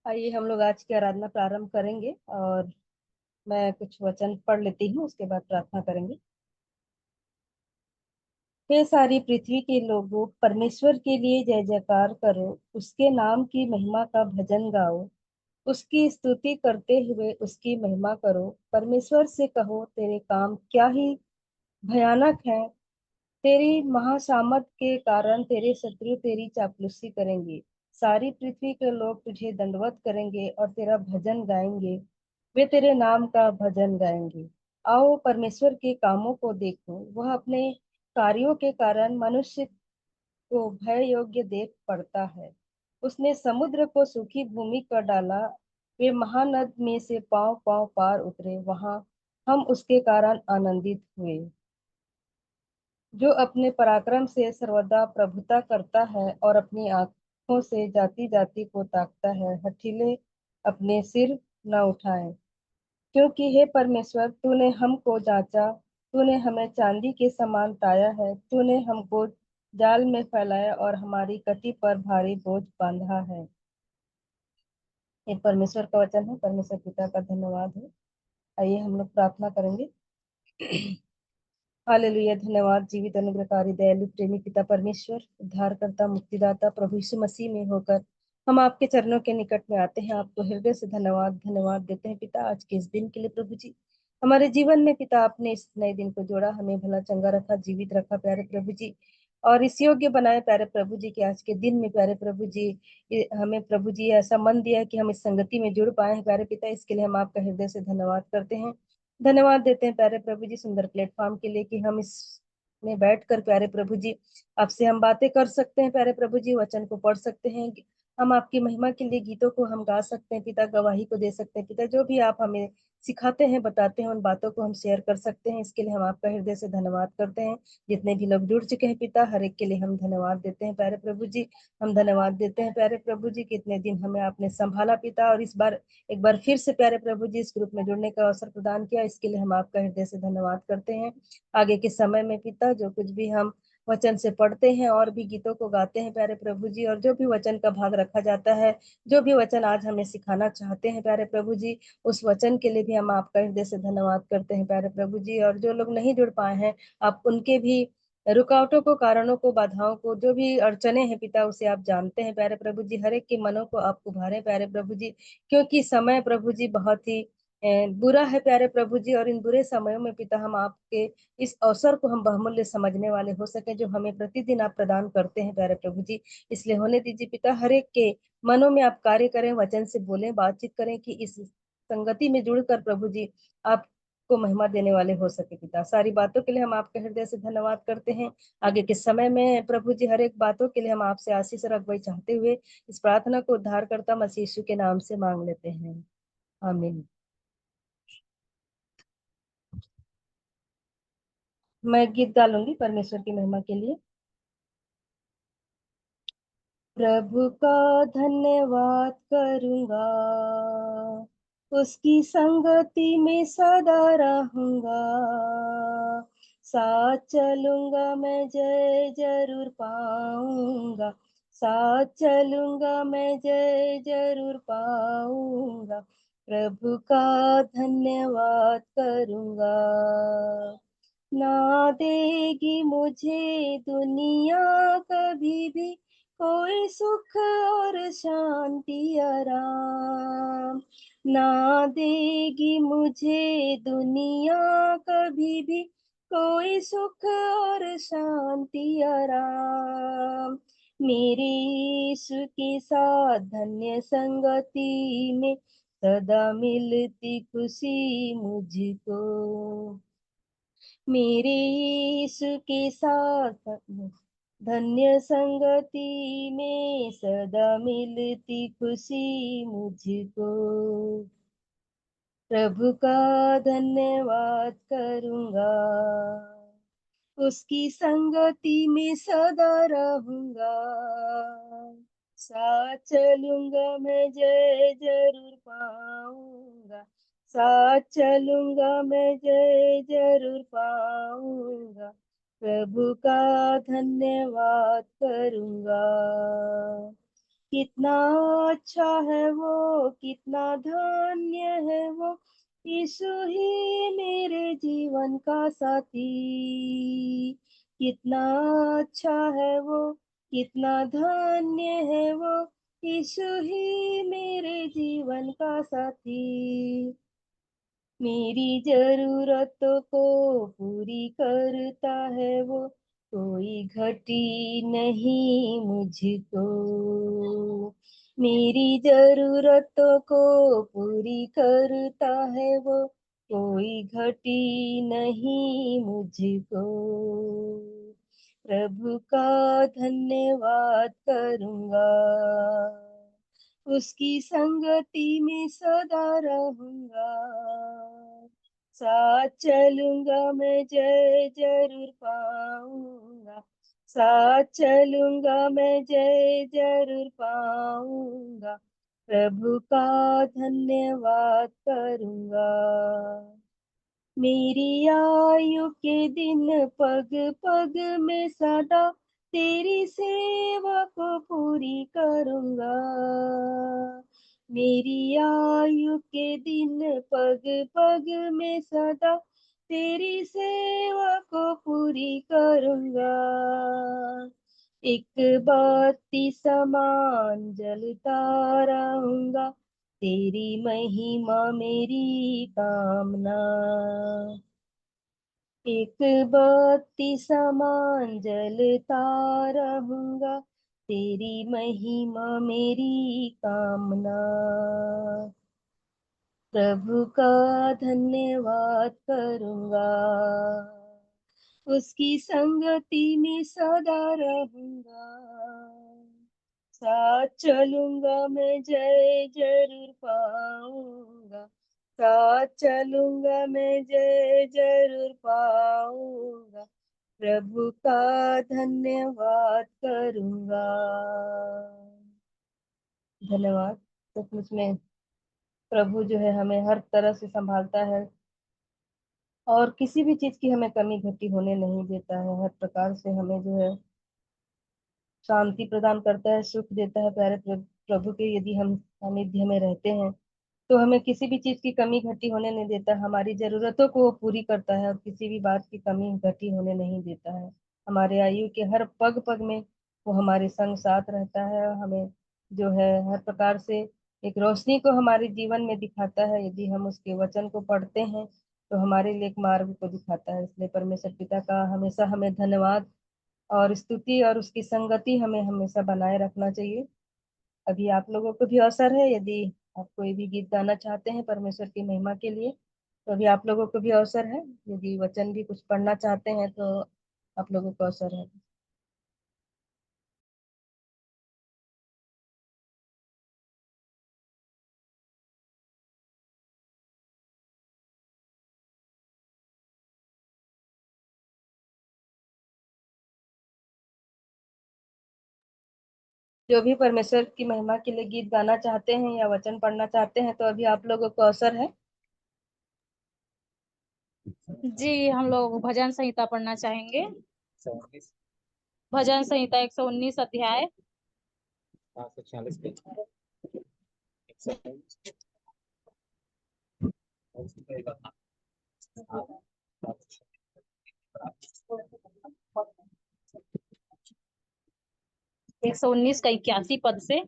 आइए हम लोग आज की आराधना प्रारंभ करेंगे और मैं कुछ वचन पढ़ लेती हूँ, उसके बाद प्रार्थना करेंगे। हे सारी पृथ्वी के लोगों, परमेश्वर के लिए जय जयकार करो, उसके नाम की महिमा का भजन गाओ, उसकी स्तुति करते हुए उसकी महिमा करो। परमेश्वर से कहो, तेरे काम क्या ही भयानक है। तेरी महासामर्थ के कारण तेरे शत्रु तेरी चापलूसी करेंगे। सारी पृथ्वी के लोग तुझे दंडवत करेंगे और तेरा भजन गाएंगे। वे तेरे नाम का भजन गाएंगे। आओ परमेश्वर के कामों को देखो, वह अपने कार्यों के कारण मनुष्य को भय योग्य देख पड़ता है। उसने समुद्र को सूखी भूमि कर डाला, वे महानद में से पांव पांव पार उतरे, वहां हम उसके कारण आनंदित हुए। जो अपने पराक्रम से सर्वदा प्रभुता करता है और अपनी आंखों से जाति जाति को ताकता है, हठीले अपने सिर न उठाए। क्योंकि हे परमेश्वर, तूने हमको जांचा, तूने हमें चांदी के समान ताया है, तूने हमको जाल में फैलाया और हमारी कटी पर भारी बोझ बांधा है। ये परमेश्वर का वचन है। परमेश्वर पिता का धन्यवाद है। आइए हम लोग प्रार्थना करेंगे। हालेलुया। धन्यवाद जीवित अनुग्रहकारी दयालु प्रेमी पिता परमेश्वर, उद्धारकर्ता मुक्तिदाता प्रभु यीशु मसीह में होकर हम आपके चरणों के निकट में आते हैं। आपको हृदय से धन्यवाद धन्यवाद देते हैं पिता, आज के इस दिन के लिए। प्रभु जी, हमारे जीवन में पिता आपने इस नए दिन को जोड़ा, हमें भला चंगा रखा, जीवित रखा प्यारे प्रभु जी, और इस योग्य बनाए प्यारे प्रभु जी कि आज के दिन में प्यारे प्रभु जी हमें प्रभु जी ऐसा मन दिया है कि हम इस संगति में जुड़ पाए हैं प्यारे पिता। इसके लिए हम आपका हृदय से धन्यवाद करते हैं, धन्यवाद देते हैं प्यारे प्रभु जी सुंदर प्लेटफॉर्म के लिए कि हम इस में बैठ कर प्यारे प्रभु जी आपसे हम बातें कर सकते हैं प्यारे प्रभु जी, वचन को पढ़ सकते हैं, हम आपकी महिमा के लिए गीतों को हम गा सकते हैं पिता, गवाही को दे सकते हैं पिता, जो भी आप हमें सिखाते हैं बताते हैं उन बातों को हम शेयर कर सकते हैं। इसके लिए हम आपका हृदय से धन्यवाद करते हैं। जितने भी लोग जुड़ चुके हैं पिता, हर एक के लिए हम धन्यवाद देते हैं प्यारे प्रभु जी। हम धन्यवाद देते हैं प्यारे प्रभु जी, कितने दिन हमें आपने संभाला पिता, और इस बार एक बार फिर से प्यारे प्रभु जी इस ग्रुप में जुड़ने का अवसर प्रदान किया। इसके लिए हम आपका हृदय से धन्यवाद करते हैं। आगे के समय में पिता जो कुछ भी हम वचन से पढ़ते हैं और भी गीतों को गाते हैं प्यारे प्रभु जी, और जो भी वचन का भाग रखा जाता है, जो भी वचन आज हमें सिखाना चाहते हैं प्यारे प्रभु जी, उस वचन के लिए भी हम आपका हृदय से धन्यवाद करते हैं प्यारे प्रभु जी। और जो लोग नहीं जुड़ पाए हैं, आप उनके भी रुकावटों को, कारणों को, बाधाओं को, जो भी अड़चने हैं पिता, उसे आप जानते हैं प्यारे प्रभु जी। हर एक के मनों को आप उभारे प्यारे प्रभु जी, क्योंकि समय प्रभु जी बहुत ही बुरा है प्यारे प्रभु जी, और इन बुरे समयों में पिता हम आपके इस अवसर को हम बहुमूल्य समझने वाले हो सके, जो हमें प्रतिदिन आप प्रदान करते हैं प्यारे प्रभु जी। इसलिए होने दीजिए पिता, हर एक के मनों में आप कार्य करें, वचन से बोलें, बातचीत करें, कि इस संगति में जुड़कर प्रभु जी आप को महिमा देने वाले हो सके पिता। सारी बातों के लिए हम आपके हृदय से धन्यवाद करते हैं। आगे के समय में प्रभु जी हर एक बातों के लिए हम आपसे आशीष और अगुवाई चाहते हुए इस प्रार्थना को उद्धारकर्ता मसीह यीशु के नाम से मांग लेते हैं, आमीन। मैं गीत गा लूंगी परमेश्वर की महिमा के लिए। प्रभु का धन्यवाद करूंगा, उसकी संगति में सदा रहूंगा, साथ चलूंगा मैं जय जरूर पाऊंगा, साथ चलूंगा मैं जय जरूर पाऊंगा, प्रभु का धन्यवाद करूंगा। ना देगी मुझे दुनिया कभी भी कोई सुख और शांति आराम, ना देगी मुझे दुनिया कभी भी कोई सुख और शांति आराम। मेरे यीशु के साथ धन्य संगति में सदा मिलती खुशी मुझको, मेरे यीशु के साथ धन्य संगति में सदा मिलती खुशी मुझको, प्रभु का धन्यवाद करूंगा, उसकी संगति में सदा रहूंगा, साथ चलूंगा मैं जय जरूर पाऊंगा, साथ चलूंगा मैं जय जरूर पाऊंगा, प्रभु का धन्यवाद करूंगा। कितना अच्छा है वो, कितना धन्य है वो, यीशु ही मेरे जीवन का साथी। कितना अच्छा है वो, कितना धन्य है वो, यीशु ही मेरे जीवन का साथी। मेरी जरूरतों को पूरी करता है वो, कोई घटी नहीं मुझको। मेरी जरूरतों को पूरी करता है वो, कोई घटी नहीं मुझको। प्रभु का धन्यवाद करूंगा, उसकी संगति में सदा रहूंगा। साथ चलूंगा मैं, जय जरूर पाऊंगा। साथ चलूंगा मैं, जय जरूर पाऊंगा। प्रभु का धन्यवाद करूंगा। मेरी आयु के दिन पग पग में सदा तेरी सेवा को पूरी करूंगा। मेरी आयु के दिन पग पग में सदा तेरी सेवा को पूरी करूंगा। एक बाती समान जलता रहूंगा, तेरी महिमा मेरी कामना। एक बत्ती समान जलता रहूंगा, तेरी महिमा मेरी कामना। प्रभु का धन्यवाद करूंगा, उसकी संगति में सदा रहूंगा। साथ चलूंगा मैं, जय जरूर पाऊंगा। साथ चलूंगा मैं, जय जरूर पाऊंगा। प्रभु का धन्यवाद करूंगा। धन्यवाद। सचमुच में प्रभु जो है हमें हर तरह से संभालता है और किसी भी चीज की हमें कमी घटी होने नहीं देता है। हर प्रकार से हमें जो है शांति प्रदान करता है, सुख देता है। प्यारे प्रभु के यदि हम सानिध्य में रहते हैं तो हमें किसी भी चीज की कमी घटी होने नहीं देता। हमारी जरूरतों को वो पूरी करता है और किसी भी बात की कमी घटी होने नहीं देता है। हमारे आयु के हर पग पग में वो हमारे संग साथ रहता है और हमें जो है हर प्रकार से एक रोशनी को हमारे जीवन में दिखाता है। यदि हम उसके वचन को पढ़ते हैं तो हमारे लिए एक मार्ग को दिखाता है। इसलिए परमेश्वर पिता का हमेशा हमें धन्यवाद और स्तुति और उसकी संगति हमें हमेशा बनाए रखना चाहिए। अभी आप लोगों को भी अवसर है, यदि आप कोई भी गीत गाना चाहते हैं परमेश्वर की महिमा के लिए तो अभी आप लोगों को भी अवसर है। यदि वचन भी कुछ पढ़ना चाहते हैं तो आप लोगों को अवसर है। जो भी परमेश्वर की महिमा के लिए गीत गाना चाहते हैं या वचन पढ़ना चाहते हैं तो अभी आप लोगों को अवसर है। जी, हम लोग भजन संहिता पढ़ना चाहेंगे। भजन संहिता 119 अध्याय। 546 पे 119 का 81 पद से।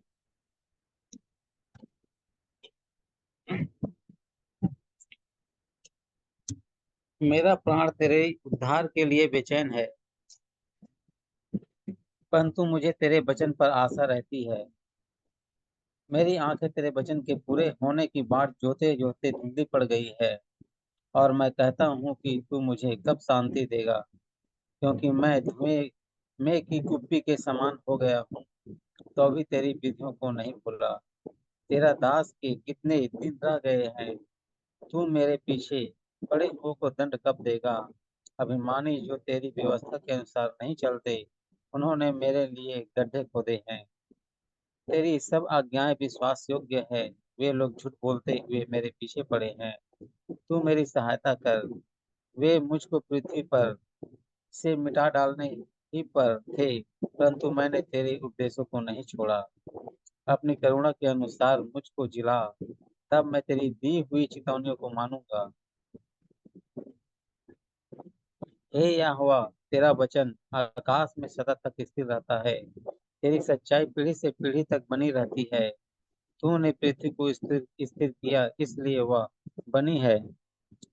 मेरा प्राण तेरे उद्धार के लिए बेचैन है, परंतु मुझे तेरे वचन पर आशा रहती है। मेरी आंखें तेरे वचन के पूरे होने की बाट जोते जोते धुंधली पड़ गई है, और मैं कहता हूँ कि तू मुझे कब शांति देगा, क्योंकि मैं धुएं में की कुप्पी के समान हो गया हूँ, तो भी तेरी विधियों को नहीं भूला। तेरा दास के कितने दिन रह गए हैं, तू मेरे पीछे पड़े हुओं को दंड कब देगा। अभिमानी जो तेरी व्यवस्था के अनुसार नहीं चलते, उन्होंने मेरे लिए गड्ढे खोदे हैं। तेरी सब आज्ञाएं विश्वास योग्य है, वे लोग झूठ बोलते हुए मेरे पीछे पड़े हैं। तू मेरी सहायता कर। वे मुझको पृथ्वी पर से मिटा डालने ही पर थे, परंतु मैंने तेरे उपदेशों को नहीं छोड़ा। अपनी करुणा के अनुसार मुझको जिला, तब मैं तेरी दी हुई चेतावनियों को मानूंगा। हे यहोवा, तेरा वचन आकाश में सदा तक स्थिर रहता है। तेरी सच्चाई पीढ़ी से पीढ़ी तक बनी रहती है। तूने पृथ्वी को स्थिर स्थिर किया, इसलिए वह बनी है।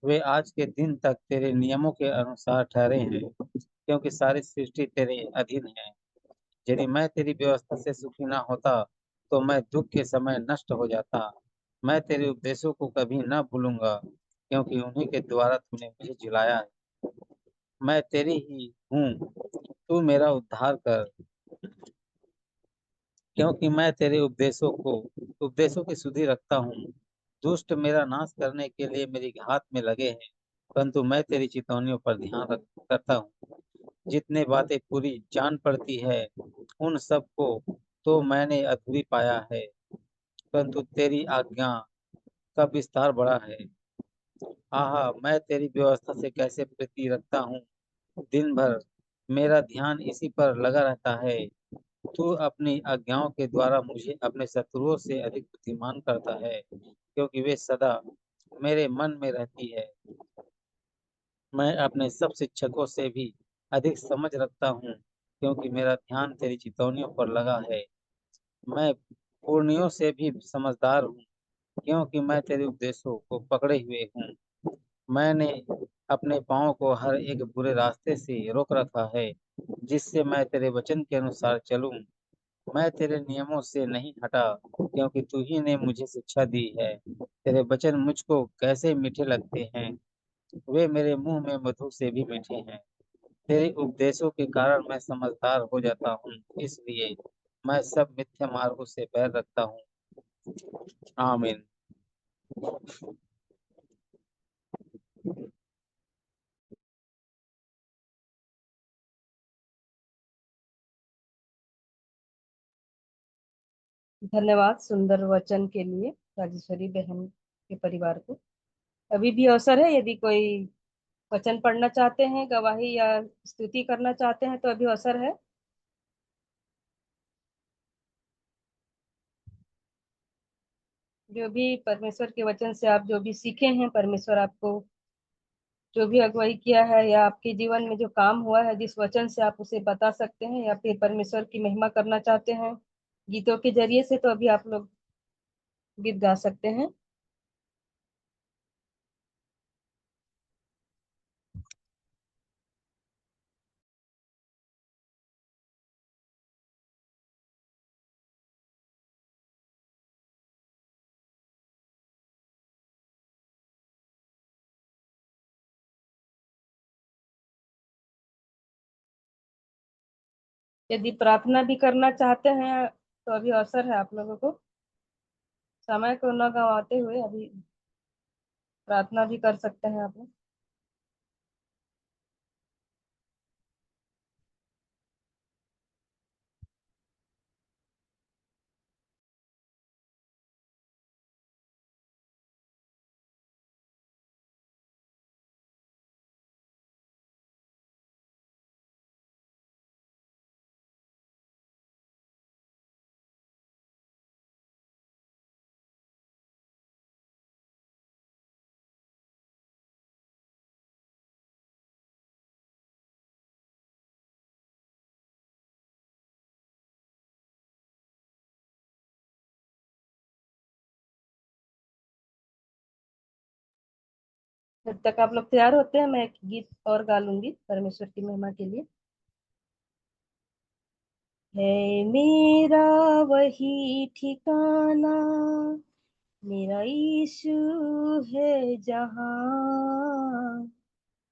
वे आज के दिन तक तेरे नियमों के अनुसार ठहरे हैं, क्योंकि सारी सृष्टि तेरे अधीन है। यदि मैं तेरी व्यवस्था से सुखी ना होता, तो मैं दुख के समय नष्ट हो जाता। मैं तेरे उपदेशों को कभी न भूलूंगा, क्योंकि उन्हीं के द्वारा तूने मुझे जिलाया है। मैं तेरी ही हूँ, तू मेरा उद्धार कर, क्योंकि मैं तेरे उपदेशों की सुधि रखता हूँ। दुष्ट मेरा नाश करने के लिए मेरी घात में लगे हैं, परंतु मैं तेरी चितौनियों पर करता हूँ। जितने बातें पूरी जान पड़ती है, उन सब को तो मैंने अधूरी पाया है, परंतु तेरी आज्ञा का विस्तार बड़ा है। आहा, मैं तेरी व्यवस्था से कैसे प्रीति रखता हूँ। दिन भर मेरा ध्यान इसी पर लगा रहता है। तू अपनी आज्ञाओं के द्वारा मुझे अपने शत्रुओं से अधिक बुद्धिमान करता है, क्योंकि वे सदा मेरे मन में रहती है। मैं अपने सब शिक्षकों से भी अधिक समझ रखता हूँ, क्योंकि मेरा ध्यान तेरी चितौनियों पर लगा है। मैं पुरनियों से भी समझदार हूँ, क्योंकि मैं तेरे उपदेशों को पकड़े हुए हूँ। मैंने अपने पाँव को हर एक बुरे रास्ते से रोक रखा है, जिससे मैं तेरे वचन के अनुसार चलूं। मैं तेरे नियमों से नहीं हटा, क्योंकि तू ही ने मुझे शिक्षा दी है। तेरे वचन मुझको कैसे मीठे लगते हैं, वे मेरे मुंह में मधु से भी मीठे हैं। तेरे उपदेशों के कारण मैं समझदार हो जाता हूँ, इसलिए मैं सब मिथ्या मार्गों से बैर रखता हूँ। आमीन। धन्यवाद सुंदर वचन के लिए राजेश्वरी बहन के परिवार को। अभी भी अवसर है, यदि कोई वचन पढ़ना चाहते हैं, गवाही या स्तुति करना चाहते हैं, तो अभी अवसर है। जो भी परमेश्वर के वचन से आप जो भी सीखे हैं, परमेश्वर आपको जो भी अगुवाई किया है या आपके जीवन में जो काम हुआ है, जिस वचन से आप उसे बता सकते हैं या फिर परमेश्वर की महिमा करना चाहते हैं गीतों के जरिए से, तो अभी आप लोग गीत गा सकते हैं। यदि प्रार्थना भी करना चाहते हैं, तो अभी अवसर है आप लोगों को। समय को न गंवाते हुए अभी प्रार्थना भी कर सकते हैं आप लोग। जब तक आप लोग तैयार होते हैं, मैं एक गीत और गा लूंगी परमेश्वर की महिमा के लिए। है मेरा वही ठिकाना, मेरा यीशु है जहाँ,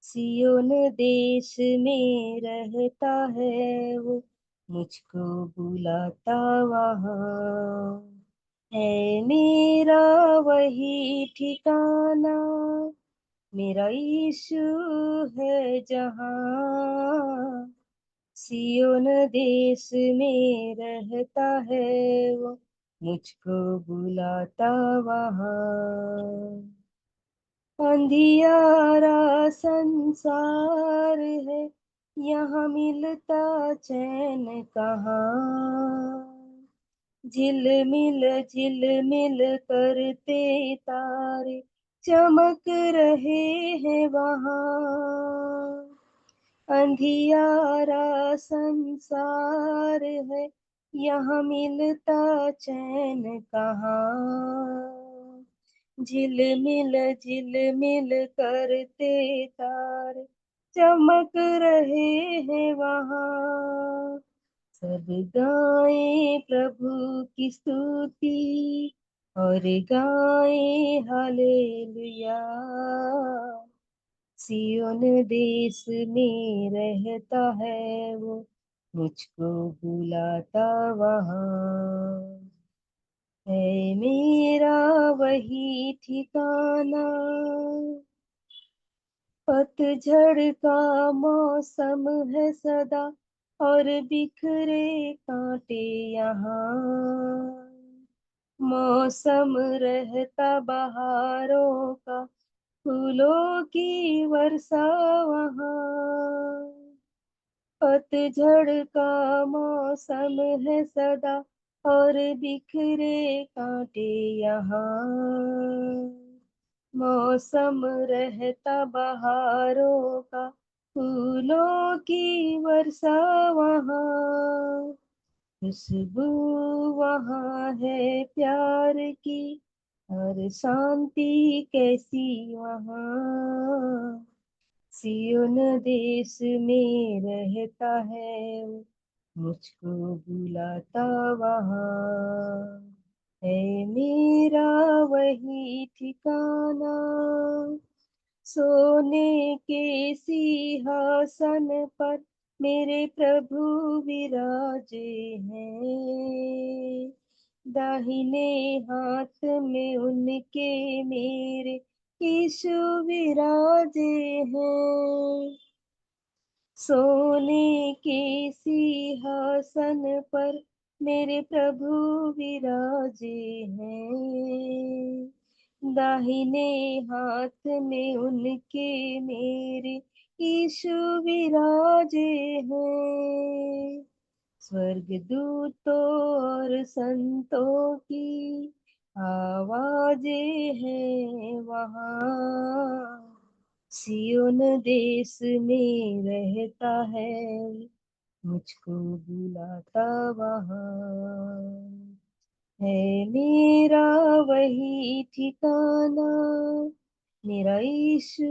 सियोन देश में रहता है वो, मुझको बुलाता वहाँ। है मेरा वही ठिकाना, मेरा यीशु है जहाँ, सियोन देश में रहता है वो, मुझको बुलाता वहाँ। अंधियारा संसार है, यहाँ मिलता चैन कहाँ, झिलमिल करते तारे चमक रहे हैं वहाँ। अंधियारा संसार है, यहाँ मिलता चैन कहाँ। झिलमिल करते तारे चमक रहे हैं वहाँ। सब गाए प्रभु की स्तुति और गाए हालेलुया। सियोन देश में रहता है वो, मुझको बुलाता वहाँ। है मेरा वही ठिकाना, पतझड़ का मौसम है सदा और बिखरे कांटे यहाँ। मौसम रहता बहारों का, फूलों की वर्षा वहाँ। पतझड़ का मौसम है सदा और बिखरे कांटे यहाँ। मौसम रहता बहारों का, फूलों की वर्षा वहाँ। खुशबू वहाँ है प्यार की और शांति कैसी वहाँ। सियोन देश में रहता है वो, मुझको बुलाता वहाँ। है मेरा वही ठिकाना, सोने के सिंहासन पर मेरे प्रभु विराजे हैं। दाहिने हाथ में उनके मेरे यीशु विराजे हैं। सोने के सिंहासन पर मेरे प्रभु विराजे हैं। दाहिने हाथ में उनके मेरे यीशु विराजे हैं। स्वर्गदूतों और संतों की आवाजें हैं वहाँ। सियोन देश में रहता है, मुझको बुलाता वहाँ। है मेरा वही ठिकाना, मेरा यीशु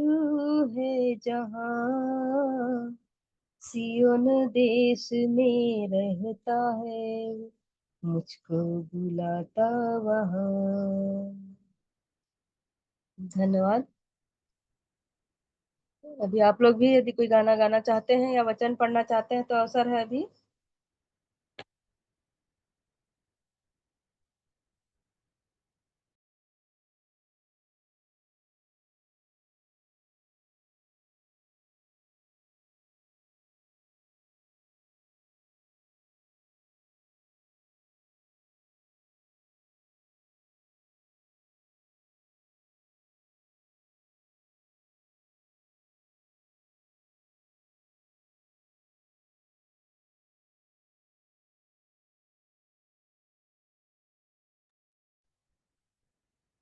है जहाँ। सियोन देश में रहता है, मुझको बुलाता वहाँ। धन्यवाद। अभी आप लोग भी यदि कोई गाना गाना चाहते हैं या वचन पढ़ना चाहते हैं तो अवसर है अभी।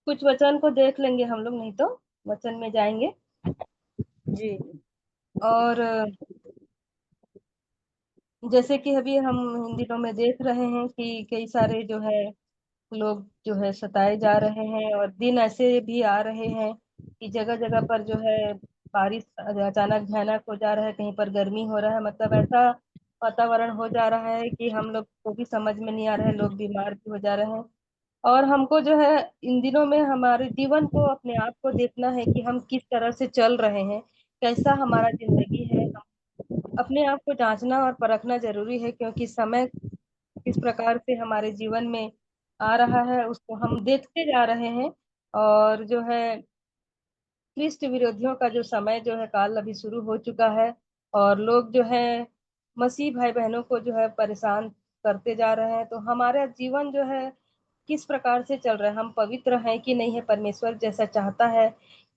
कुछ वचन को देख लेंगे हम लोग, नहीं तो वचन में जाएंगे जी। और जैसे कि अभी हम इन दिनों में देख रहे हैं कि कई सारे जो है लोग जो है सताए जा रहे हैं, और दिन ऐसे भी आ रहे हैं कि जगह जगह पर जो है बारिश अचानक भयानक हो जा रहा है, कहीं पर गर्मी हो रहा है। मतलब ऐसा वातावरण हो जा रहा है कि हम लोग को भी समझ में नहीं आ रहा है, लोग बीमार भी हो जा रहे हैं। और हमको जो है इन दिनों में हमारे जीवन को, अपने आप को देखना है कि हम किस तरह से चल रहे हैं, कैसा हमारा जिंदगी है। हम अपने आप को जांचना और परखना जरूरी है, क्योंकि समय किस प्रकार से हमारे जीवन में आ रहा है उसको हम देखते जा रहे हैं। और जो है ख्रिस्त विरोधियों का जो समय जो है काल अभी शुरू हो चुका है, और लोग जो है मसीह भाई बहनों को जो है परेशान करते जा रहे हैं। तो हमारा जीवन जो है किस प्रकार से चल रहा है, हम पवित्र हैं कि नहीं है। परमेश्वर जैसा चाहता है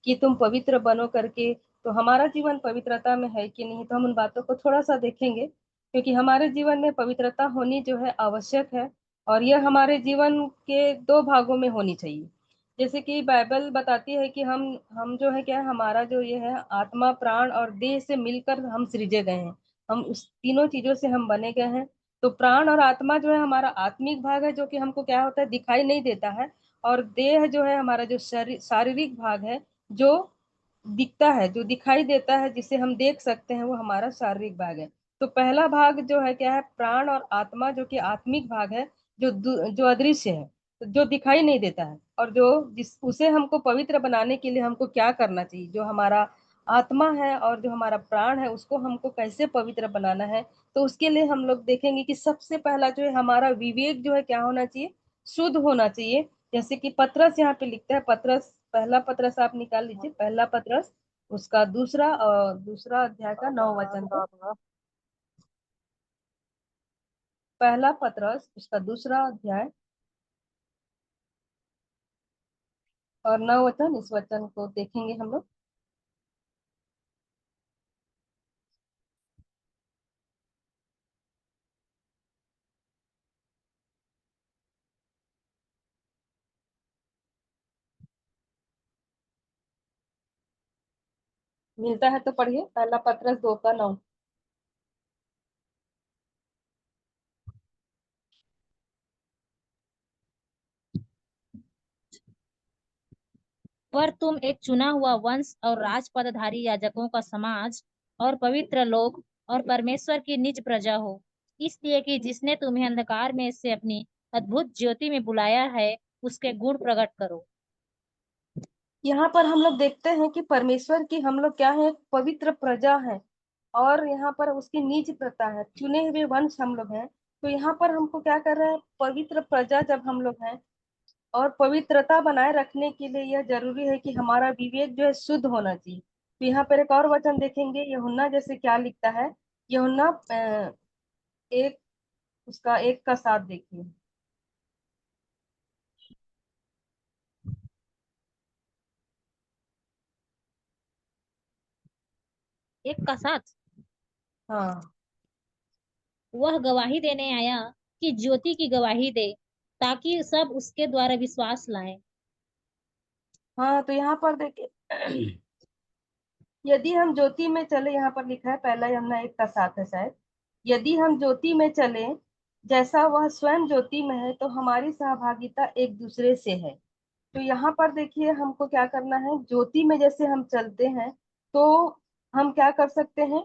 कि तुम पवित्र बनो करके, तो हमारा जीवन पवित्रता में है कि नहीं, तो हम उन बातों को थोड़ा सा देखेंगे, क्योंकि हमारे जीवन में पवित्रता होनी जो है आवश्यक है। और यह हमारे जीवन के दो भागों में होनी चाहिए। जैसे कि बाइबल बताती है कि हम जो है क्या है, हमारा जो ये है आत्मा प्राण और देह से मिलकर हम सृजे गए हैं। हम उस तीनों चीजों से हम बने गए हैं। तो प्राण और आत्मा जो है हमारा आत्मिक भाग है, जो कि हमको क्या होता है दिखाई नहीं देता है। और देह जो है हमारा जो शारीरिक भाग है, जो दिखता है, जो दिखाई देता है, जिसे हम देख सकते हैं, वो हमारा शारीरिक भाग है। तो पहला भाग जो है क्या है, प्राण और आत्मा, जो कि आत्मिक भाग है, जो अदृश्य है, तो जो दिखाई नहीं देता है। और जो जिस उसे हमको पवित्र बनाने के लिए हमको क्या करना चाहिए, जो हमारा आत्मा है और जो हमारा प्राण है, उसको हमको कैसे पवित्र बनाना है। तो उसके लिए हम लोग देखेंगे कि सबसे पहला जो है हमारा विवेक जो है क्या होना चाहिए, शुद्ध होना चाहिए। जैसे कि पतरस यहाँ पे लिखता है, पतरस, पहला पतरस आप निकाल लीजिए, पहला पतरस, उसका दूसरा अध्याय का 9 वचन है। पहला पतरस उसका दूसरा अध्याय और 9 वचन, इस वचन को देखेंगे हम लोग। मिलता है तो पढ़िए, पहला पतरस 2 का 9। पर तुम एक चुना हुआ वंश और राजपदधारी याजकों का समाज और पवित्र लोग और परमेश्वर की निज प्रजा हो, इसलिए कि जिसने तुम्हें अंधकार में से अपनी अद्भुत ज्योति में बुलाया है, उसके गुण प्रकट करो। यहाँ पर हम लोग देखते हैं कि परमेश्वर की हम लोग क्या है, एक पवित्र प्रजा है। और यहाँ पर उसकी निज प्रजा है, चुने हुए वंश हम लोग हैं। तो यहाँ पर हमको क्या कर रहे हैं, पवित्र प्रजा जब हम लोग हैं, और पवित्रता बनाए रखने के लिए यह जरूरी है कि हमारा विवेक जो है शुद्ध होना चाहिए। तो यहाँ पर एक और वचन देखेंगे, यूहन्ना जैसे क्या लिखता है। यूहन्ना एक, उसका 1 का 7 देखिए। 1 का 7। हाँ। वह गवाही देने आया कि ज्योति की गवाही दे, ताकि सब उसके द्वारा विश्वास लाएं। हाँ, तो यहाँ पर देखिए, यदि हम ज्योति में चले, यहाँ पर लिखा है, पहला यमुना 1 का 7 है शायद। यदि हम ज्योति में चले जैसा वह स्वयं ज्योति में है, तो हमारी सहभागिता एक दूसरे से है। तो यहाँ पर देखिए हमको क्या करना है, ज्योति में जैसे हम चलते हैं, तो हम क्या कर सकते हैं,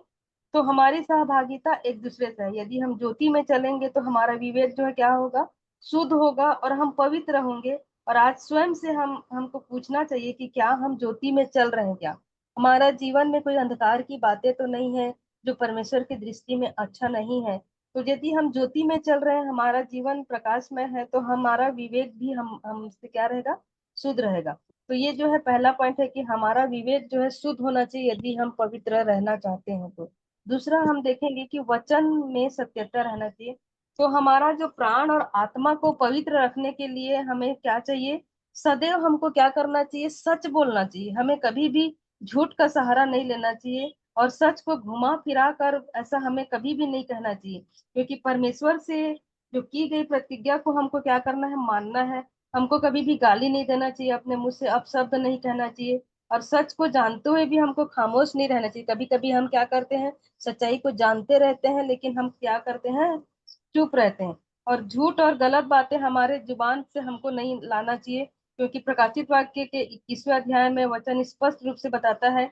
तो हमारी सहभागिता एक दूसरे से है। यदि हम ज्योति में चलेंगे तो हमारा विवेक जो है क्या होगा, शुद्ध होगा, और हम पवित्र होंगे। और आज स्वयं से हमको पूछना चाहिए कि क्या हम ज्योति में चल रहे हैं, क्या हमारा जीवन में कोई अंधकार की बातें तो नहीं है, जो परमेश्वर की दृष्टि में अच्छा नहीं है। तो यदि हम ज्योति में चल रहे हैं, हमारा जीवन प्रकाशमय है, तो हमारा विवेक भी हमसे क्या रहेगा, शुद्ध रहेगा। तो ये जो है पहला पॉइंट है कि हमारा विवेक जो है शुद्ध होना चाहिए, यदि हम पवित्र रहना चाहते हैं तो। दूसरा हम देखेंगे कि वचन में सत्यता रहना चाहिए। तो हमारा जो प्राण और आत्मा को पवित्र रखने के लिए हमें क्या चाहिए, सदैव हमको क्या करना चाहिए, सच बोलना चाहिए। हमें कभी भी झूठ का सहारा नहीं लेना चाहिए, और सच को घुमा फिरा कर ऐसा हमें कभी भी नहीं कहना चाहिए। क्योंकि परमेश्वर से जो की गई प्रतिज्ञा को हमको क्या करना है, मानना है। हमको कभी भी गाली नहीं देना चाहिए, अपने मुंह से अपशब्द नहीं कहना चाहिए। और सच को जानते हुए भी हमको खामोश नहीं रहना चाहिए। कभी कभी हम क्या करते हैं, सच्चाई को जानते रहते हैं, लेकिन हम क्या करते हैं, चुप रहते हैं। और झूठ और गलत बातें हमारे जुबान से हमको नहीं लाना चाहिए। क्योंकि प्रकाशित वाक्य के 21वें अध्याय में वचन स्पष्ट रूप से बताता है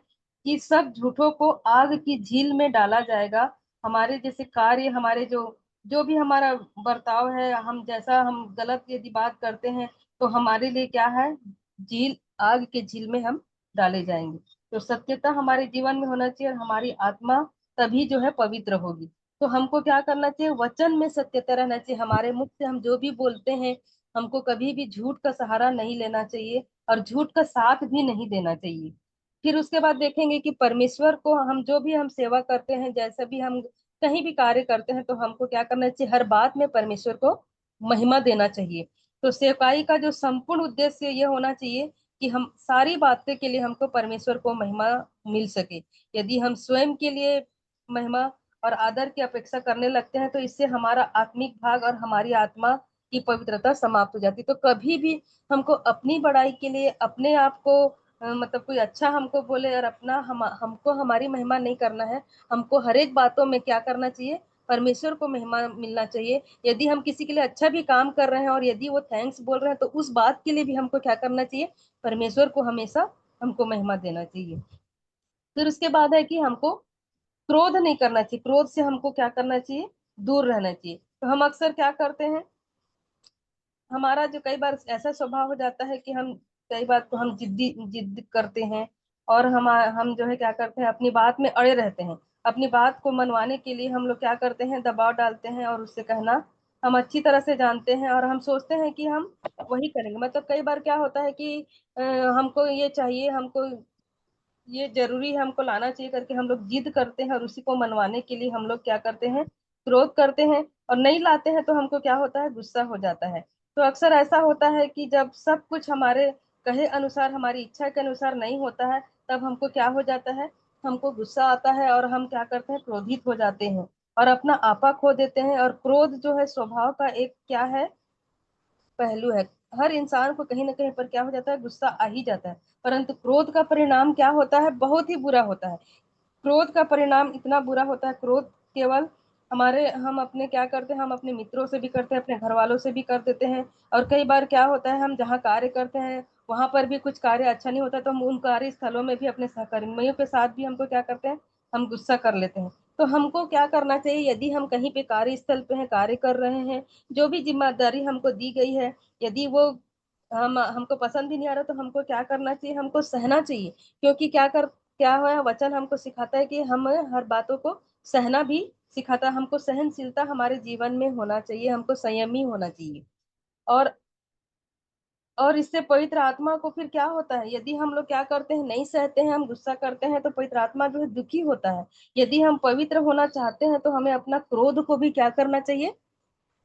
कि सब झूठों को आग की झील में डाला जाएगा। हमारे जैसे कार्य, हमारे जो जो भी हमारा बर्ताव है, हम जैसा हम गलत यदि बात करते हैं, तो हमारे लिए क्या है, झील, आग के झील में हम डाले जाएंगे। तो सत्यता हमारे जीवन में होना चाहिए, और हमारी आत्मा तभी जो है पवित्र होगी। तो हमको क्या करना चाहिए, वचन में सत्यता रहना चाहिए। हमारे मुख से हम जो भी बोलते हैं, हमको कभी भी झूठ का सहारा नहीं लेना चाहिए, और झूठ का साथ भी नहीं देना चाहिए। फिर उसके बाद देखेंगे कि परमेश्वर को हम जो भी हम सेवा करते हैं, जैसा भी हम कहीं भी कार्य करते हैं, तो हमको क्या करना चाहिए, हर बात में परमेश्वर को महिमा देना चाहिए। तो सेवकाई का जो संपूर्ण उद्देश्य ये होना चाहिए कि हम सारी बातें के लिए हमको परमेश्वर को महिमा मिल सके। यदि हम स्वयं के लिए महिमा और आदर की अपेक्षा करने लगते हैं, तो इससे हमारा आत्मिक भाग और हमारी आत्मा की पवित्रता समाप्त हो जाती है। तो कभी भी हमको अपनी बड़ाई के लिए अपने आप को मतलब कोई अच्छा हमको बोले और अपना हमको हमारी महिमा नहीं करना है। हमको हर एक बातों में क्या करना चाहिए, परमेश्वर को महिमा मिलना चाहिए। यदि हम किसी के लिए अच्छा भी काम कर रहे हैं और यदि वो थैंक्स बोल रहे हैं तो उस बात के लिए भी हमको क्या करना चाहिए, परमेश्वर को हमेशा हमको महिमा देना चाहिए। फिर उसके बाद है कि हमको क्रोध नहीं करना चाहिए। क्रोध से हमको क्या करना चाहिए, दूर रहना चाहिए। तो हम अक्सर क्या करते हैं, हमारा जो कई बार ऐसा स्वभाव हो जाता है कि हम कई बार तो हम जिद करते हैं और हम जो है क्या करते हैं, अपनी बात में अड़े रहते हैं। अपनी बात को मनवाने के लिए हम लोग क्या करते हैं, दबाव डालते हैं और उससे कहना हम अच्छी तरह से जानते हैं और हम सोचते हैं कि हम वही करेंगे। मतलब कई बार क्या होता है कि हमको ये चाहिए, हमको ये जरूरी है, हमको लाना चाहिए करके हम लोग जिद करते हैं और उसी को मनवाने के लिए हम लोग क्या करते हैं, क्रोध करते हैं और नहीं लाते हैं तो हमको क्या होता है, गुस्सा हो जाता है। तो अक्सर ऐसा होता है कि जब सब कुछ हमारे कहे अनुसार, हमारी इच्छा के अनुसार नहीं होता है, तब हमको क्या हो जाता है, हमको गुस्सा आता है और हम क्या करते हैं, क्रोधित हो जाते हैं और अपना आपा खो देते हैं। और क्रोध जो है स्वभाव का एक क्या है, पहलू है। हर इंसान को कहीं ना कहीं पर क्या हो जाता है, गुस्सा आ ही जाता है। परंतु क्रोध का परिणाम क्या होता है, बहुत ही बुरा होता है। क्रोध का परिणाम इतना बुरा होता है, क्रोध केवल हम अपने क्या करते हैं, हम अपने मित्रों से भी करते हैं, अपने घर वालों से भी कर देते हैं। और कई बार क्या होता है, हम जहाँ कार्य करते हैं वहां पर भी कुछ कार्य अच्छा नहीं होता तो हम उन कार्य स्थलों में भी अपने सहकर्मियों के साथ भी हमको क्या करते हैं, हम गुस्सा कर लेते हैं। तो हमको क्या करना चाहिए, यदि हम कहीं पे कार्यस्थल पे हैं, कार्य कर रहे हैं, जो भी जिम्मेदारी हमको दी गई है, यदि वो हमको पसंद ही नहीं आ रहा तो हमको क्या करना चाहिए, हमको सहना चाहिए। क्योंकि क्या है, वचन हमको सिखाता है कि हम हर बातों को सहना भी सिखाता है। हमको सहनशीलता हमारे जीवन में होना चाहिए, हमको संयमी होना चाहिए। और इससे पवित्र आत्मा को फिर क्या होता है, यदि हम लोग क्या करते हैं, नहीं सहते हैं, हम गुस्सा करते हैं तो पवित्र आत्मा जो है दुखी होता है। यदि हम पवित्र होना चाहते हैं तो हमें अपना क्रोध को भी क्या करना चाहिए,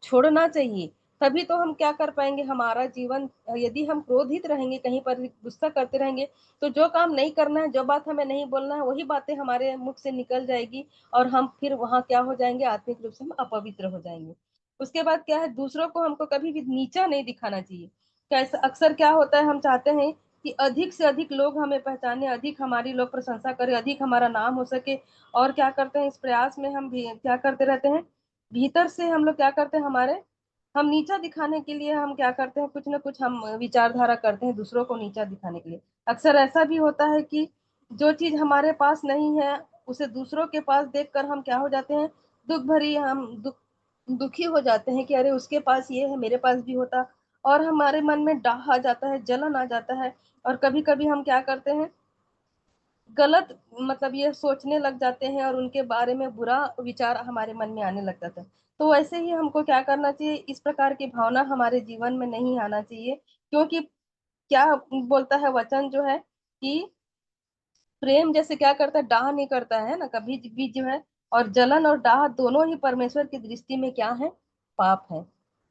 छोड़ना चाहिए। तभी तो हम क्या कर पाएंगे, हमारा जीवन, यदि हम क्रोधित रहेंगे, कहीं पर गुस्सा करते रहेंगे, तो जो काम नहीं करना है, जो बात हमें नहीं बोलना है, वही बातें हमारे मुख से निकल जाएगी और हम फिर वहां क्या हो जाएंगे, आत्मिक रूप से हम अपवित्र हो जाएंगे। उसके बाद क्या है, दूसरों को हमको कभी भी नीचा नहीं दिखाना चाहिए। कैसा अक्सर क्या होता है, हम चाहते हैं कि अधिक से अधिक लोग हमें पहचाने, अधिक हमारी लोग प्रशंसा करें, अधिक हमारा नाम हो सके। और क्या करते हैं, इस प्रयास में हम भी क्या करते रहते हैं, भीतर से हम लोग क्या करते हैं, हम नीचा दिखाने के लिए हम क्या करते हैं, कुछ ना कुछ हम विचारधारा करते हैं दूसरों को नीचा दिखाने के लिए। अक्सर ऐसा भी होता है कि जो चीज हमारे पास नहीं है उसे दूसरों के पास देखकर हम क्या हो जाते हैं, दुखी हो जाते हैं कि अरे उसके पास ये है, मेरे पास भी होता। और हमारे मन में डाह आ जाता है, जलन आ जाता है। और कभी कभी हम क्या करते हैं, गलत मतलब ये सोचने लग जाते हैं और उनके बारे में बुरा विचार हमारे मन में आने लग जाता है। तो वैसे ही हमको क्या करना चाहिए, इस प्रकार की भावना हमारे जीवन में नहीं आना चाहिए। क्योंकि क्या बोलता है वचन जो है कि प्रेम जैसे क्या करता है, डाह नहीं करता है ना कभी भी जो है। और जलन और डाह दोनों ही परमेश्वर की दृष्टि में क्या है, पाप है।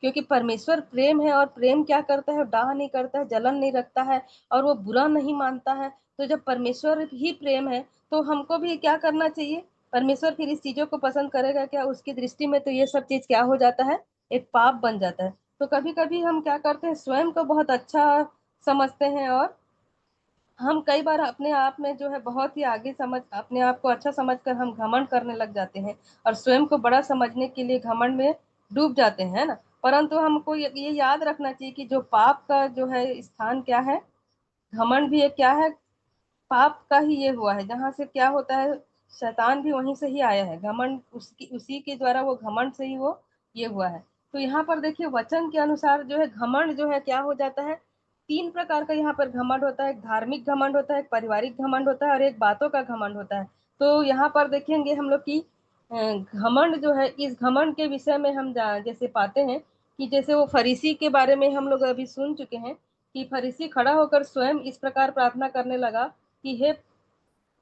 क्योंकि परमेश्वर प्रेम है और प्रेम क्या करता है, डाह नहीं करता है, जलन नहीं रखता है और वो बुरा नहीं मानता है। तो जब परमेश्वर ही प्रेम है तो हमको भी क्या करना चाहिए, परमेश्वर फिर इस चीजों को पसंद करेगा क्या, उसकी दृष्टि में तो ये सब चीज क्या हो जाता है, एक पाप बन जाता है। तो कभी कभी हम क्या करते हैं, स्वयं को बहुत अच्छा समझते हैं और हम कई बार अपने आप में जो है बहुत ही आगे समझ, अपने आप को अच्छा समझकर हम घमंड करने लग जाते हैं और स्वयं को बड़ा समझने के लिए घमंड में डूब जाते हैं, है ना। परंतु हमको ये याद रखना चाहिए कि जो पाप का जो है स्थान क्या है, घमंड भी एक क्या है, पाप का ही ये हुआ है। जहाँ से क्या होता है, शैतान भी वहीं से ही आया है, घमंड उसी के द्वारा वो घमंड से ही वो ये हुआ है। तो यहाँ पर देखिए वचन के अनुसार जो है, घमंड जो है क्या हो जाता है, तीन प्रकार का यहाँ पर घमंड होता है। एक धार्मिक घमंड होता है, एक पारिवारिक घमंड होता है और एक बातों का घमंड होता है। तो यहाँ पर देखेंगे हम लोग की घमंड जो है, इस घमंड के विषय में हम जैसे पाते हैं कि जैसे वो फरीसी के बारे में हम लोग अभी सुन चुके हैं कि फरीसी खड़ा होकर स्वयं इस प्रकार प्रार्थना करने लगा कि हे